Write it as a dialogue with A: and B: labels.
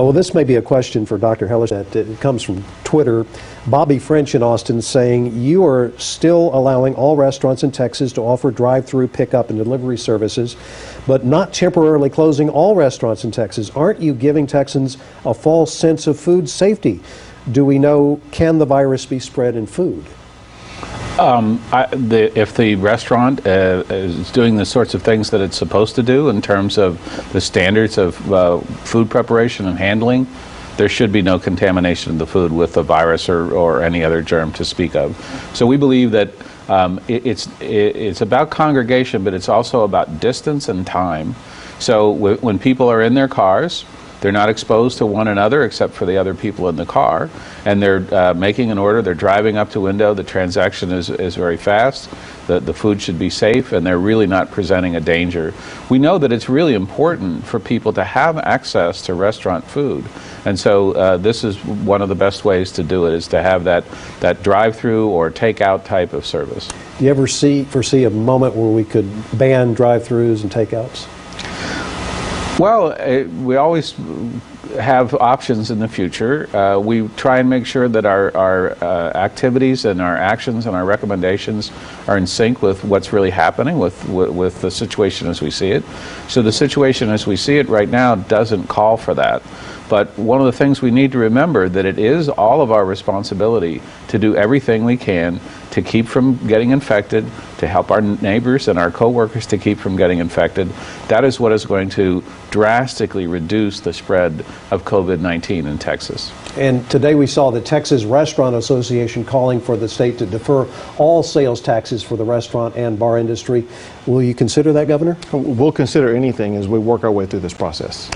A: Oh, well, this may be a question for Dr. Hellerstedt. It comes from Twitter. Bobby French in Austin saying, you are still allowing all restaurants in Texas to offer drive-through pickup and delivery services, but not temporarily closing all restaurants in Texas. Aren't you giving Texans a false sense of food safety? Do we know, can the virus be spread in food?
B: If the restaurant is doing the sorts of things that it's supposed to do in terms of the standards of food preparation and handling, there should be no contamination of the food with a virus or any other germ to speak of. So we believe that it's about congregation, but it's also about distance and time. So when people are in their cars, they're not exposed to one another except for the other people in the car, and they're making an order, they're driving up to window, the transaction is very fast, the food should be safe, and they're really not presenting a danger. We know that it's really important for people to have access to restaurant food, and so this is one of the best ways to do it, is to have that drive-through or take-out type of service.
A: Do you ever foresee a moment where we could ban drive-throughs and take-outs?
B: Well, we always have options in the future. We try and make sure that our activities and our actions and our recommendations are in sync with what's really happening with the situation as we see it. So the situation as we see it right now doesn't call for that. But one of the things we need to remember that it is all of our responsibility to do everything we can to keep from getting infected, to help our neighbors and our co-workers to keep from getting infected. That is what is going to drastically reduce the spread of COVID-19 in Texas.
A: And today we saw the Texas Restaurant Association calling for the state to defer all sales taxes for the restaurant and bar industry. Will you consider that, Governor?
C: We'll consider anything as we work our way through this process.